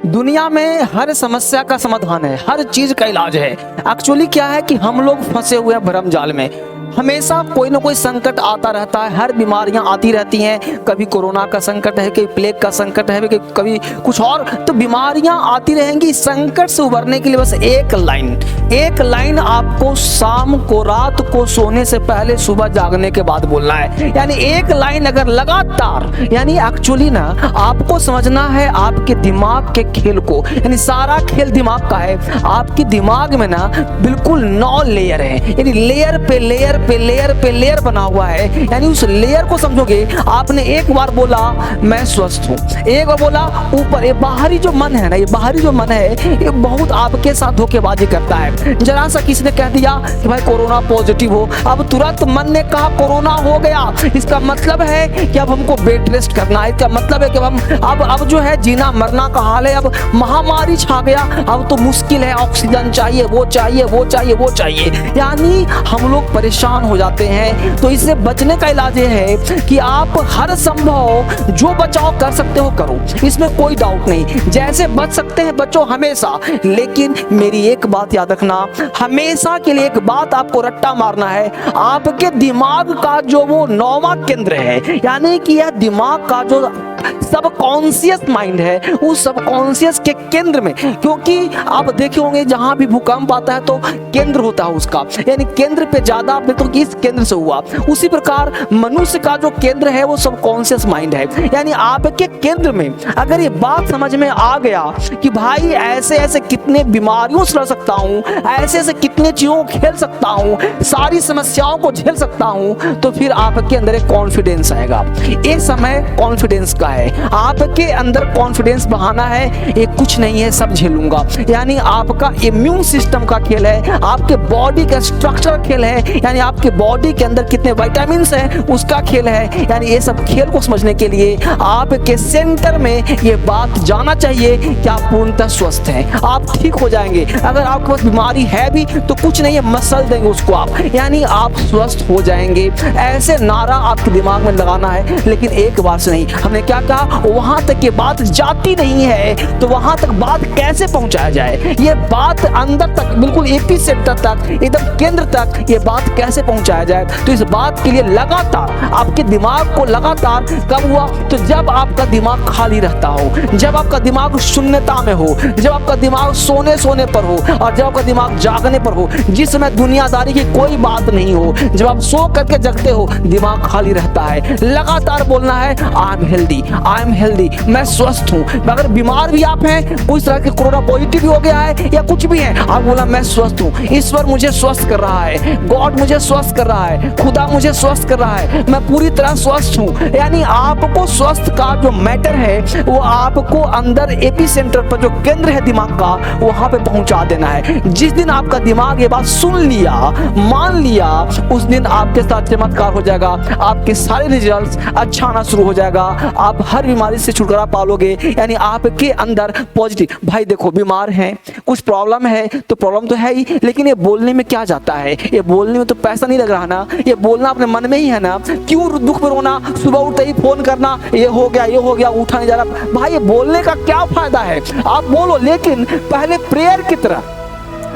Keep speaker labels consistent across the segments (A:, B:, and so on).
A: दुनिया में हर समस्या का समाधान है, हर चीज का इलाज है। एक्चुअली क्या है कि हम लोग फंसे हुए हैं भरम जाल में। हमेशा कोई ना कोई संकट आता रहता है, हर बीमारियां आती रहती हैं। कभी कोरोना का संकट है, कभी प्लेग का संकट है, कभी कुछ और, तो बीमारियां आती रहेंगी। संकट से उबरने के लिए बस एक लाइन आपको शाम को, रात को सोने से पहले, सुबह जागने के बाद बोलना है। यानी एक लाइन अगर लगातार, यानी एक्चुअली ना आपको समझना है आपके दिमाग के खेल को। यानी सारा खेल दिमाग का है। आपके दिमाग में ना बिल्कुल 9 लेयर है, यानी लेयर पे लेयर पे लेयर पे लेयर बना हुआ है। यानी उस लेयर को समझोगे। आपने एक बार बोला मैं स्वस्थ हूँ, एक बार बोला ऊपर, ये बाहरी जो मन है ना, ये बाहरी जो मन है ये बहुत आपके साथ धोखेबाजी करता है। जरा सा किसी ने कह दिया कि भाई कोरोना पॉजिटिव हो, अब तुरंत मन ने कहा कोरोना हो गया। इसका मतलब है कि अब हमको बेड रेस्ट करना है। इसका मतलब है कि हम अब जो है जीना मरना का हाल है। अब महामारी छा गया, अब तो मुश्किल है, ऑक्सीजन चाहिए, वो चाहिए, वो चाहिए, वो चाहिए। यानी हम लोग परेशान हो जाते हैं। तो इससे बचने का इलाज ये है कि आप हर संभव जो बचाव कर सकते हो करो, इसमें कोई डाउट नहीं। जैसे बच सकते हैं बचो हमेशा। लेकिन मेरी एक बात याद रखना, हमेशा के लिए एक बात आपको रट्टा मारना है। आपके दिमाग का जो वो 9वां केंद्र है, यानी कि यह दिमाग का जो सबकॉन्शियस माइंड है, उस सबकॉन्शियस के केंद्र में, क्योंकि आप देखे होंगे जहां भी भूकंप आता है तो केंद्र होता है उसका, यानी केंद्र पे ज्यादा आप तो इस केंद्र से हुआ। उसी प्रकार मनुष्य का जो केंद्र है वो सबकॉन्शियस माइंड है। यानी आपके केंद्र में अगर ये बात समझ में आ गया कि भाई ऐसे ऐसे कितने बीमारियों से लड़ सकता हूँ, ऐसे ऐसे कितने चीजों को खेल सकता हूँ, सारी समस्याओं को झेल सकता हूँ, तो फिर आपके अंदर एक कॉन्फिडेंस आएगा। ये समय कॉन्फिडेंस का है। आपके अंदर कॉन्फिडेंस बढ़ाना है। ये कुछ नहीं है, सब झेलूंगा। यानी आपका इम्यून सिस्टम का खेल है, आपके बॉडी का स्ट्रक्चर खेल है, यानी आपके बॉडी के अंदर कितने विटामिन हैं उसका खेल है। यानी ये सब खेल को समझने के लिए आपके सेंटर में ये बात जाना चाहिए कि आप पूर्णतः स्वस्थ हैं, आप ठीक हो जाएंगे। अगर आपके पास बीमारी है भी तो कुछ नहीं है, मसल देंगे उसको आप, यानी आप स्वस्थ हो जाएंगे। ऐसे नारा आपके दिमाग में लगाना है। लेकिन एक बात से नहीं, हमने क्या कहा, वहां तक ये बात जाती नहीं है तो वहां तक बात कैसे पहुंचाया जाए, ये बात अंदर तक, बिल्कुल एपी सेंटर तक, एकदम केंद्र तक ये बात कैसे पहुंचाया जाए। तो इस बात के लिए लगातार आपके दिमाग को लगातार, कब हुआ तो जब आपका दिमाग खाली रहता हो, जब आपका दिमाग शून्यता में हो, जब आपका दिमाग सोने पर हो और जब आपका दिमाग जागने पर हो, जिस समय दुनियादारी की कोई बात नहीं हो, जब आप सो करके जगते हो दिमाग खाली रहता है। लगातार बोलना है आई एम हेल्दी, मैं स्वस्थ हूँ। अगर बीमार भी आप हैं, कुछ तरह के कोरोना पॉजिटिव भी हो गया है या कुछ भी है, आप बोला मैं स्वस्थ हूँ, ईश्वर मुझे स्वस्थ कर रहा है, गॉड मुझे स्वस्थ कर रहा है, खुदा मुझे स्वस्थ कर रहा है, मैं पूरी तरह स्वस्थ हूँ। यानी आपको स्वस्थ का जो मैटर है वो आपको अंदर एपी सेंटर पर जो केंद्र है दिमाग का, वहां पे पहुंचा देना है। जिस दिन आपका दिमाग ये बात सुन लिया, मान लिया, उस दिन आपके साथ चमत्कार हो जाएगा। आपके सारे रिजल्ट्स अच्छा आना शुरू हो जाएगा। आप हर बीमारी से छुटकारा पालोगे। यानी आपके अंदर पॉजिटिव, भाई देखो बीमार हैं, कुछ प्रॉब्लम है तो प्रॉब्लम तो है ही, लेकिन ये बोलने में क्या जाता है, ये बोलने में तो पैसा नहीं लग रहा ना, ये बोलना अपने मन में ही है ना। क्यों दुख में रोना, सुबह उठते ही फोन करना, ये हो गया, उठा नहीं जा रहा, भाई ये बोलने का क्या फायदा है। आप बोलो, लेकिन पहले प्रेयर की तरह,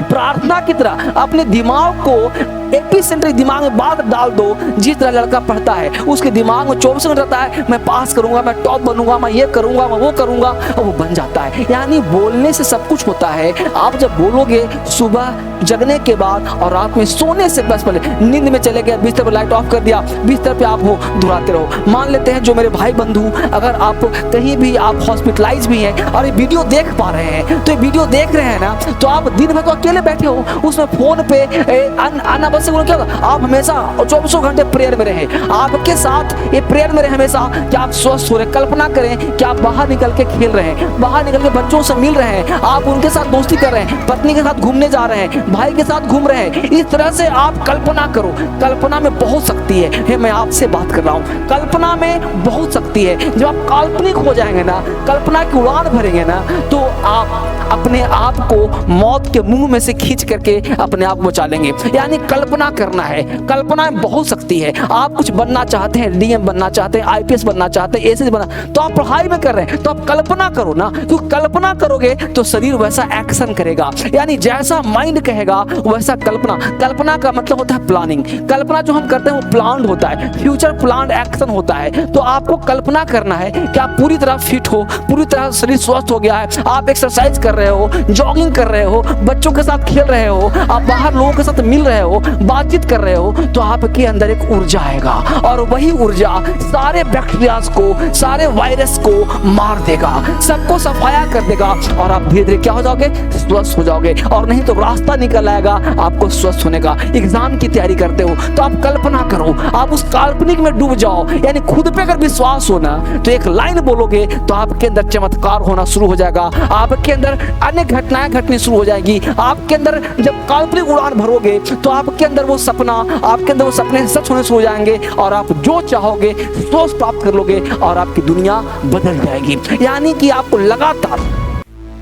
A: प्रार्थना की तरह अपने दिमाग को एपी सेंटर दिमाग में बात डाल दो। जिस तरह लड़का पढ़ता है उसके दिमाग में 24 घंटे रहता है, मैं पास करूंगा, मैं टॉप बनूंगा, मैं ये करूंगा, मैं वो करूंगा, और वो बन जाता है। यानी बोलने से सब कुछ होता है। आप जब बोलोगे सुबह जगने के बाद और रात में सोने से बस पहले, नींद में चले गए, बिस्तर पर लाइट ऑफ कर दिया, बिस्तर पे आप हो, दुहराते रहो। मान लेते हैं जो मेरे भाई बंधु, अगर आप कहीं भी आप हॉस्पिटलाइज भी हैं और ये वीडियो देख पा रहे हैं, तो ये वीडियो देख रहे हैं ना, तो आप दिन भर तो अकेले बैठे हो, उसमें फोन पे अनावश्यक क्या होगा, आप हमेशा 24 घंटे प्रेयर में रहे। आपके साथ ये प्रेयर में रहे हमेशा कि आप स्वस्थ हो रहे। कल्पना करें कि आप बाहर निकल के खेल रहे हैं, बाहर निकल के बच्चों से मिल रहे हैं, आप उनके साथ दोस्ती कर रहे हैं, पत्नी के साथ घूमने जा रहे हैं, भाई के साथ घूम रहे हैं। इस तरह से आप कल्पना करो। कल्पना में बहुत शक्ति है, मैं आपसे बात कर रहा हूँ। कल्पना में बहुत शक्ति है। जब आप काल्पनिक हो जाएंगे ना, कल्पना की उड़ान भरेंगे ना, तो आप अपने आप को मौत के मुंह में से खींच करके अपने आप को बचा लेंगे। यानी कल्पना करना है, कल्पना में बहुत शक्ति है। आप कुछ बनना चाहते हैं, डीएम बनना चाहते हैं, आईपीएस बनना चाहते हैं, एसीएस बनना, तो आप पढ़ाई में कर रहे हैं, तो आप कल्पना करो ना। तो कल्पना करोगे तो शरीर वैसा एक्शन करेगा, यानी जैसा माइंड कहेगा वैसा कल्पना। कल्पना का मतलब होता है प्लानिंग। कल्पना जो हम करते हैं वो प्लान होता है, फ्यूचर प्लान एक्शन होता है। तो आपको कल्पना करना है कि आप पूरी तरह फिट हो, पूरी तरह शरीर स्वस्थ हो गया है, आप एक्सरसाइज कर रहे हो, जॉगिंग कर रहे हो, बच्चों के साथ खेल रहे हो, आप बाहर लोगों के साथ मिल रहे हो, बातचीत कर रहे हो, तो आपके अंदर एक ऊर्जा आएगा और वही ऊर्जा सारे बैक्टीरियाज को, सारे वायरस को मार देगा, सबको सफाया कर देगा और आप धीरे धीरे क्या हो जाओगे, स्वस्थ हो जाओगे। और नहीं तो रास्ता निकल आएगा आपको स्वस्थ होने का। एग्जाम की तैयारी करते हो तो आप कल्पना करो, आप उस काल्पनिक में डूब जाओ, यानी खुद पे अगर विश्वास हो ना तो एक लाइन बोलोगे तो आपके अंदर चमत्कार होना शुरू हो जाएगा, आपके अंदर अन्य घटनाएं घटनी शुरू हो जाएंगी। आपके अंदर जब काल्पनिक उड़ान भरोगे तो आपके अंदर वो सपना, आपके अंदर वो सपने सच होने शुरू हो जाएंगे और आप जो चाहोगे सोच प्राप्त कर लोगे और आपकी दुनिया बदल जाएगी। यानी कि आपको लगातार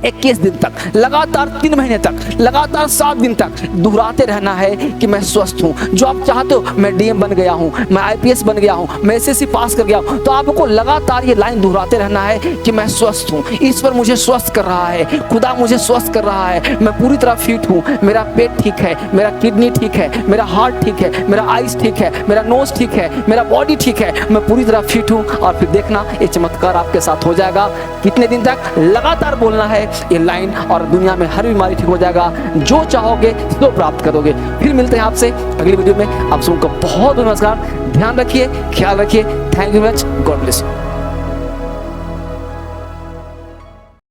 A: 21 दिन तक, लगातार 3 महीने तक, लगातार 7 दिन तक दोहराते रहना है कि मैं स्वस्थ हूँ। जो आप चाहते हो, मैं डीएम बन गया हूँ, मैं आईपीएस बन गया हूँ, मैं एसएससी पास कर गया हूँ, तो आपको लगातार ये लाइन दोहराते रहना है कि मैं स्वस्थ हूँ, ईश्वर मुझे स्वस्थ कर रहा है, खुदा मुझे स्वस्थ कर रहा है, मैं पूरी तरह फिट हूँ, मेरा पेट ठीक है, मेरा किडनी ठीक है, मेरा हार्ट ठीक है, मेरा आइज ठीक है, मेरा नोज ठीक है, मेरा बॉडी ठीक है, मैं पूरी तरह फिट हूँ। और फिर देखना ये चमत्कार आपके साथ हो जाएगा। कितने दिन तक लगातार बोलना है ये लाइन और दुनिया में हर बीमारी ठीक हो जाएगा। जो चाहोगे तो प्राप्त करोगे। फिर मिलते हैं आपसे अगली वीडियो में। आप सबको बहुत बहुत नमस्कार। ध्यान रखिए, ख्याल रखिए। Thank you very much. God bless you.